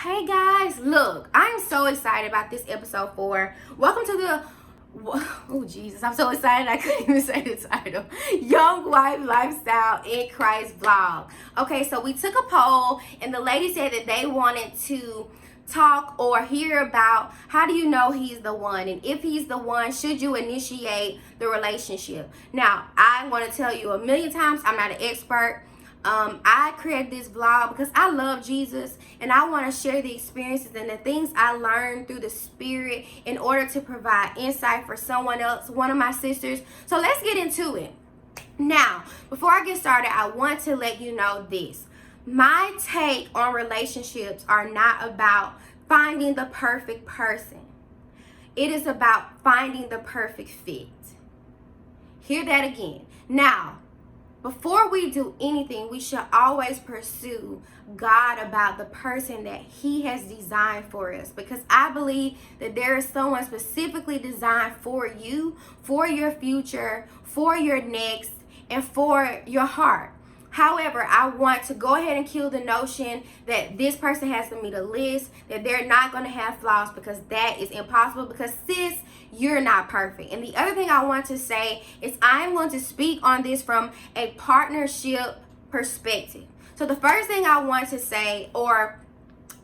Hey guys, look, I'm so excited about this episode 4. Welcome to the oh Jesus, I'm so excited I couldn't even say the title. Young Wife Lifestyle in Christ vlog. Okay, so we took a poll and the lady said that they wanted to talk or hear about how do you know he's the one, and if he's the one, should you initiate the relationship. Now, I want to tell you a million times, I'm not an expert. I created this vlog because I love Jesus and I want to share the experiences and the things I learned through the Spirit in order to provide insight for someone else, one of my sisters. So let's get into it. Now, before I get started, I want to let you know this. My take on relationships are not about finding the perfect person. It is about finding the perfect fit. Hear that again. Now, before we do anything, we should always pursue God about the person that He has designed for us, because I believe that there is someone specifically designed for you, for your future, for your next, and for your heart. However, I want to go ahead and kill the notion that this person has to meet a list, that they're not going to have flaws, because that is impossible, because sis, you're not perfect. And the other thing I want to say is I'm going to speak on this from a partnership perspective. So the first thing I want to say or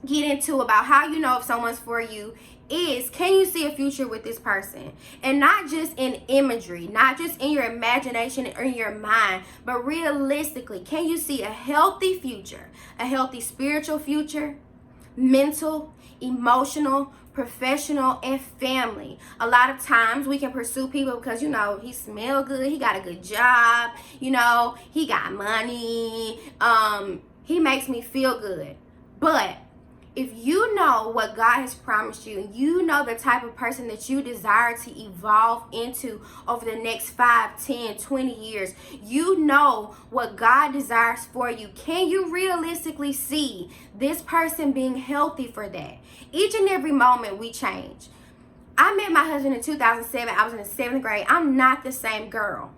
get into about how you know if someone's for you is, can you see a future with this person? And not just in imagery, not just in your imagination or in your mind, but realistically, can you see a healthy future, a healthy spiritual future, mental, emotional, professional, and family? A lot of times we can pursue people because, he smell good, he got a good job, he got money, he makes me feel good. But if you know what God has promised you, and you know the type of person that you desire to evolve into over the next 5, 10, 20 years, you know what God desires for you, can you realistically see this person being healthy for that? Each and every moment we change. I met my husband in 2007. I was in the 7th grade. I'm not the same girl.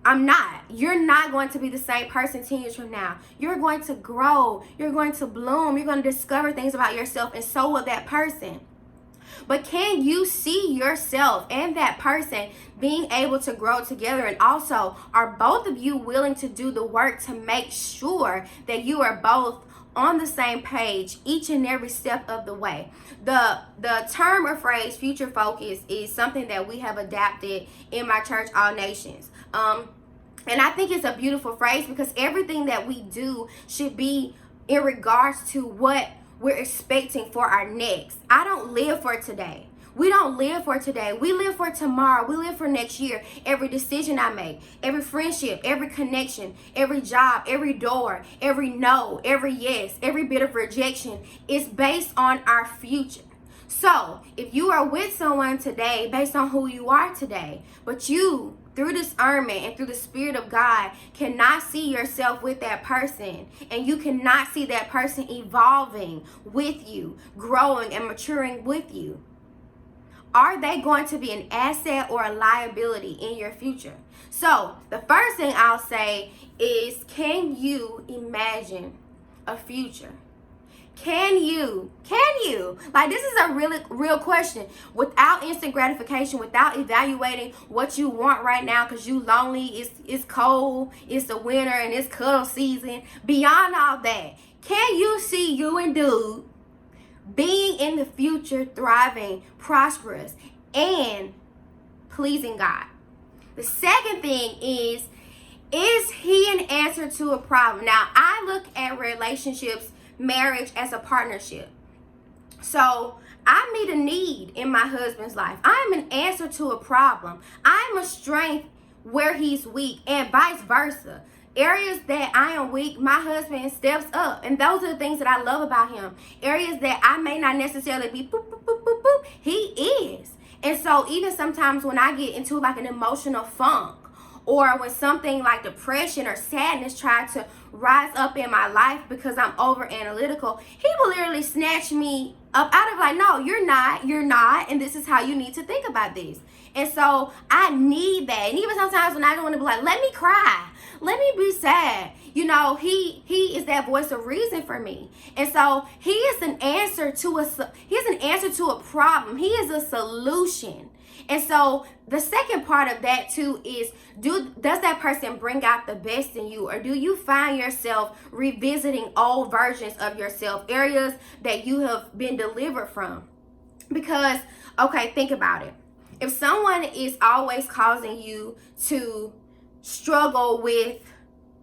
I'm not. You're not going to be the same person 10 years from now. You're going to grow. You're going to bloom. You're going to discover things about yourself, and so will that person. But can you see yourself and that person being able to grow together? And also, are both of you willing to do the work to make sure that you are both on the same page each and every step of the way? The term or phrase future focus is something that we have adapted in my church, All Nations. And I think it's a beautiful phrase, because everything that we do should be in regards to what we're expecting for our next. I don't live for today. We don't live for today. We live for tomorrow. We live for next year. Every decision I make, every friendship, every connection, every job, every door, every no, every yes, every bit of rejection is based on our future. So if you are with someone today based on who you are today, but you, through discernment and through the Spirit of God, cannot see yourself with that person, and you cannot see that person evolving with you, growing and maturing with you, are they going to be an asset or a liability in your future? So the first thing I'll say is, can you imagine a future? Can you? Like, this is a really real question. Without instant gratification, without evaluating what you want right now because you lonely, it's cold, it's the winter, and it's cuddle season. Beyond all that, can you see you and dude being in the future, thriving, prosperous, and pleasing God? The second thing is he an answer to a problem? Now, I look at relationships, marriage, as a partnership. So I meet a need in my husband's life. I'm an answer to a problem. I'm a strength where he's weak, and vice versa. Areas that I am weak, my husband steps up. And those are the things that I love about him. Areas that I may not necessarily be boop, boop, boop, boop, boop, he is. And so even sometimes when I get into like an emotional funk, or when something like depression or sadness tried to rise up in my life because I'm over analytical, he will literally snatch me up out of like, no, you're not, and this is how you need to think about this. And so I need that. And even sometimes when I don't want to be like, let me cry, let me be sad, you know, he is that voice of reason for me. And so he is an answer to a problem. He is a solution. And so the second part of that too is, does that person bring out the best in you, or do you find yourself revisiting old versions of yourself, areas that you have been delivered from? Because, okay, think about it. If someone is always causing you to struggle with,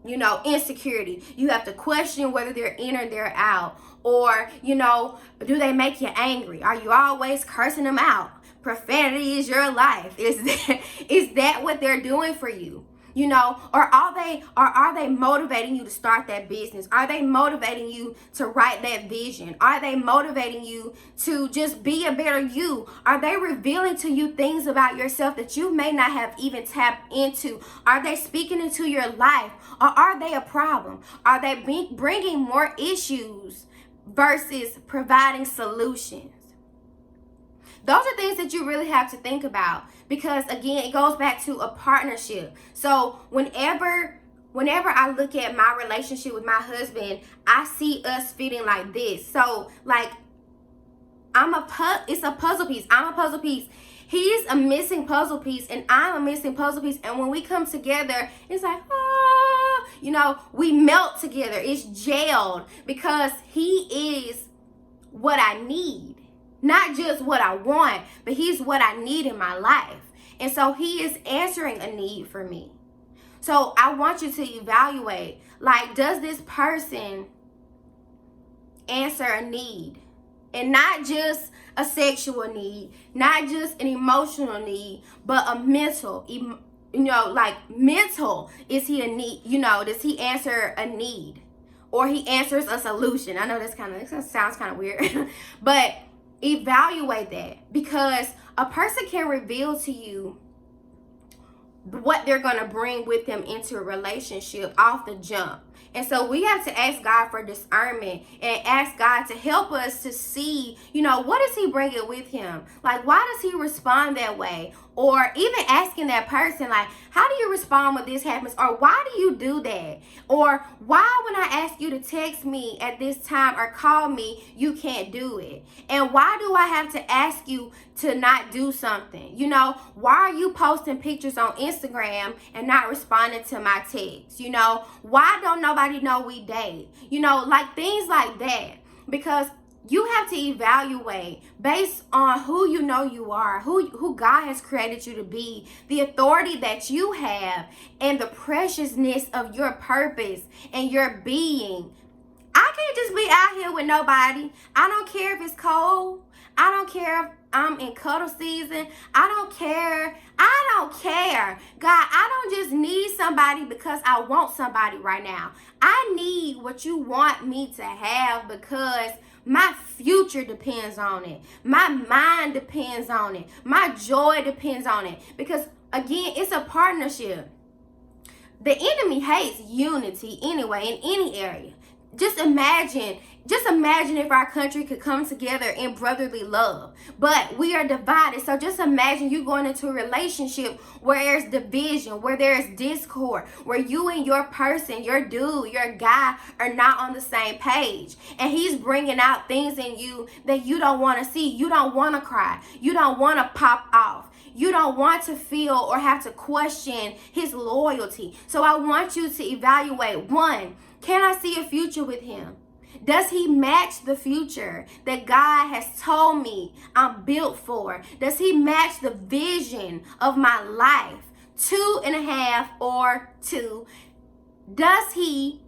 you know, insecurity, you have to question whether they're in or they're out. Or, you know, do they make you angry? Are you always cursing them out? Profanity is your life. Is that what they're doing for you? You know, or are they motivating you to start that business? Are they motivating you to write that vision? Are they motivating you to just be a better you? Are they revealing to you things about yourself that you may not have even tapped into? Are they speaking into your life, or are they a problem? Are they bringing more issues versus providing solutions? Those are things that you really have to think about, because again, it goes back to a partnership. So whenever I look at my relationship with my husband, I see us fitting like this. So like, it's a puzzle piece. I'm a puzzle piece. He's a missing puzzle piece, and I'm a missing puzzle piece. And when we come together, it's like, you know, we melt together. It's gelled, because he is what I need. Not just what I want, but he's what I need in my life. And so he is answering a need for me. So I want you to evaluate, like, does this person answer a need? And not just a sexual need, not just an emotional need, but a mental, you know, like mental. Is he a need? You know, does he answer a need? Or he answers a solution? I know this sounds kind of weird, but evaluate that, because a person can reveal to you what they're going to bring with them into a relationship off the jump. And so we have to ask God for discernment and ask God to help us to see, you know, what is he bringing with him? Like, why does he respond that way? Or even asking that person, like, how do you respond when this happens? Or why do you do that? Or why, when I ask you to text me at this time or call me, you can't do it? And why do I have to ask you to not do something? You know, why are you posting pictures on Instagram and not responding to my texts? You know, why don't nobody know we date? You know, like things like that. Because you have to evaluate based on who you know you are, who God has created you to be, the authority that you have, and the preciousness of your purpose and your being. I can't just be out here with nobody. I don't care if it's cold. I don't care if I'm in cuddle season. I don't care. God, I don't just need somebody because I want somebody right now. I need what you want me to have, because my future depends on it. My mind depends on it. My joy depends on it. Because again, it's a partnership. The enemy hates unity anyway, in any area. Just imagine if our country could come together in brotherly love. But we are divided. So just imagine you going into a relationship where there's division, where there's discord, where you and your person, your dude, your guy are not on the same page. And he's bringing out things in you that you don't want to see. You don't want to cry. You don't want to pop off. You don't want to feel or have to question his loyalty. So I want you to evaluate, one, can I see a future with him? Does he match the future that God has told me I'm built for? Does he match the vision of my life? 2.5 or 2. Does he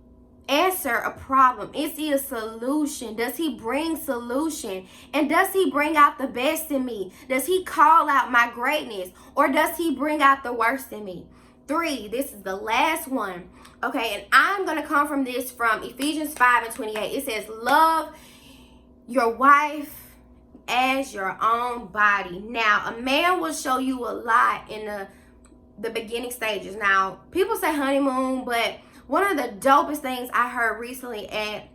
answer a problem? Is he a solution? Does he bring solution? And does he bring out the best in me? Does he call out my greatness? Or does he bring out the worst in me? 3, this is the last one. Okay, and I'm going to come from this from Ephesians 5:28. It says, love your wife as your own body. Now, a man will show you a lot in the the beginning stages. Now, people say honeymoon, but one of the dopest things I heard recently at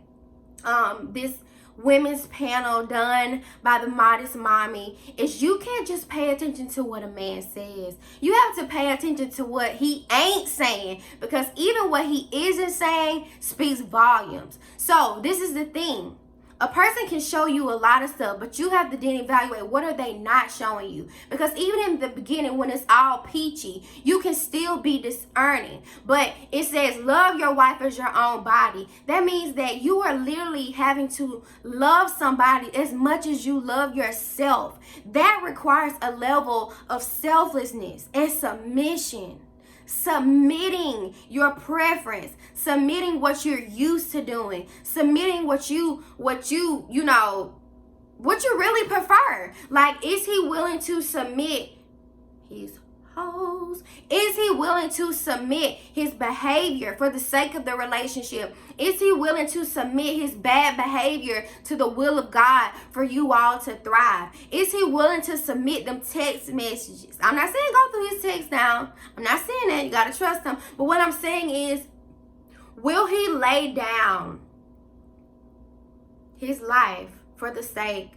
this women's panel done by the Modest Mommy is you can't just pay attention to what a man says. You have to pay attention to what he ain't saying, because even what he isn't saying speaks volumes. So this is the thing. A person can show you a lot of stuff, but you have to then evaluate what are they not showing you. Because even in the beginning, when it's all peachy, you can still be discerning. But it says, love your wife as your own body. That means that you are literally having to love somebody as much as you love yourself. That requires a level of selflessness and submission. Submitting your preference, submitting what you're used to doing, submitting what you really prefer. Like, is he willing to submit his hoes? Is he willing to submit his behavior for the sake of the relationship? Is he willing to submit his bad behavior to the will of God for you all to thrive? Is he willing to submit them text messages? I'm not saying go through his text now. I'm not saying that. You got to trust him. But what I'm saying is, will he lay down his life for the sake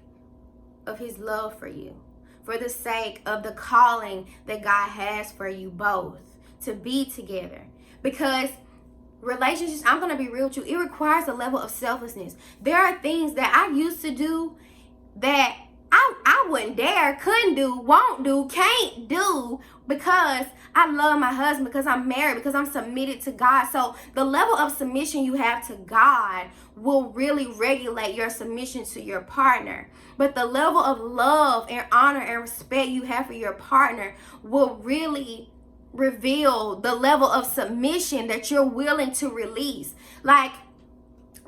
of his love for you? For the sake of the calling that God has for you both to be together? Because relationships, I'm going to be real with you, it requires a level of selflessness. There are things that I used to do that I wouldn't dare, couldn't do, won't do, can't do, because I love my husband, because I'm married, because I'm submitted to God. So the level of submission you have to God will really regulate your submission to your partner. But the level of love and honor and respect you have for your partner will really reveal the level of submission that you're willing to release. Like,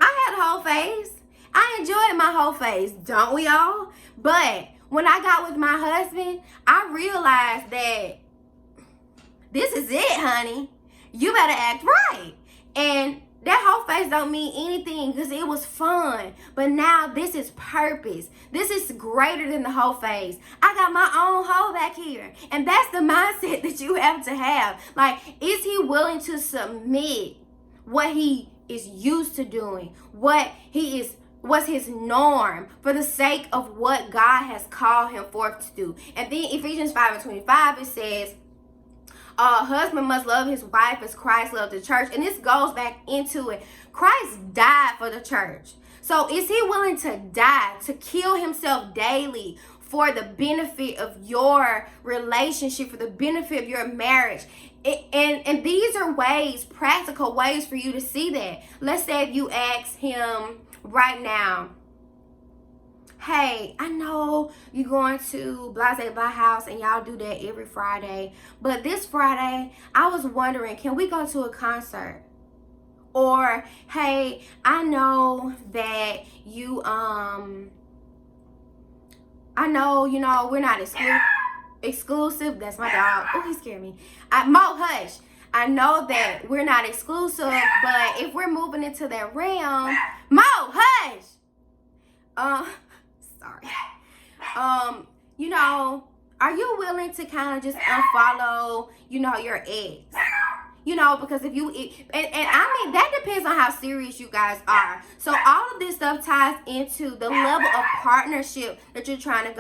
I had a whole phase. I enjoyed my whole phase, don't we all? But when I got with my husband, I realized that this is it, honey. You better act right. And that whole phase don't mean anything because it was fun. But now this is purpose. This is greater than the whole phase. I got my own hoe back here. And that's the mindset that you have to have. Like, is he willing to submit what he is used to doing? What's his norm for the sake of what God has called him forth to do? And then Ephesians 5:25, it says, husband must love his wife as Christ loved the church. And this goes back into it. Christ died for the church. So is he willing to die, to kill himself daily for the benefit of your relationship, for the benefit of your marriage? And these are ways, practical ways for you to see that. Let's say if you ask him right now, hey, I know you're going to Blase Blah House and y'all do that every Friday, but this Friday, I was wondering, can we go to a concert? Or, hey, I know that you, I know, we're not exclusive. That's my dog. Oh, he scared me. Mo, hush. I know that we're not exclusive, but if we're moving into that realm, Mo, hush. Sorry. Are you willing to kind of just unfollow, your ex? Because if you, and I mean, that depends on how serious you guys are. So all of this stuff ties into the level of partnership that you're trying to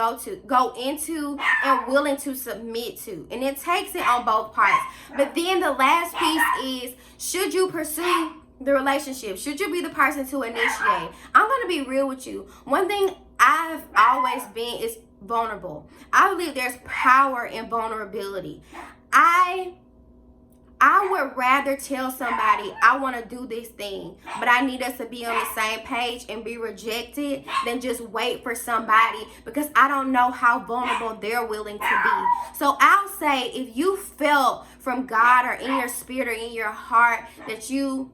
go into and willing to submit to. And it takes it on both parts. But then the last piece is, should you pursue the relationship? Should you be the person to initiate? I'm going to be real with you. One thing I've always been is vulnerable. I believe there's power in vulnerability. I would rather tell somebody I want to do this thing, but I need us to be on the same page and be rejected than just wait for somebody, because I don't know how vulnerable they're willing to be. So I'll say, if you felt from God or in your spirit or in your heart that you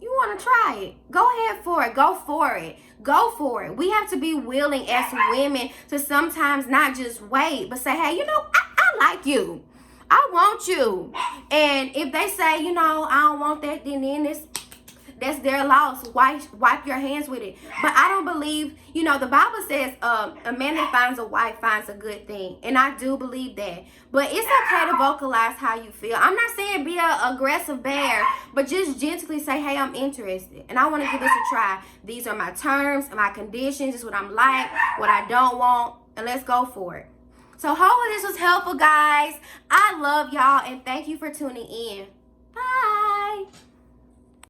want to try it, go ahead for it. Go for it. Go for it. We have to be willing as women to sometimes not just wait, but say, hey, I like you. I want you. And if they say, I don't want that, then That's their loss. Wipe your hands with it. But I don't believe, you know, the Bible says a man that finds a wife finds a good thing. And I do believe that. But it's okay to vocalize how you feel. I'm not saying be an aggressive bear, but just gently say, hey, I'm interested. And I want to give this a try. These are my terms and my conditions. This is what I'm like, what I don't want. And let's go for it. So hopefully this was helpful, guys. I love y'all and thank you for tuning in. Bye.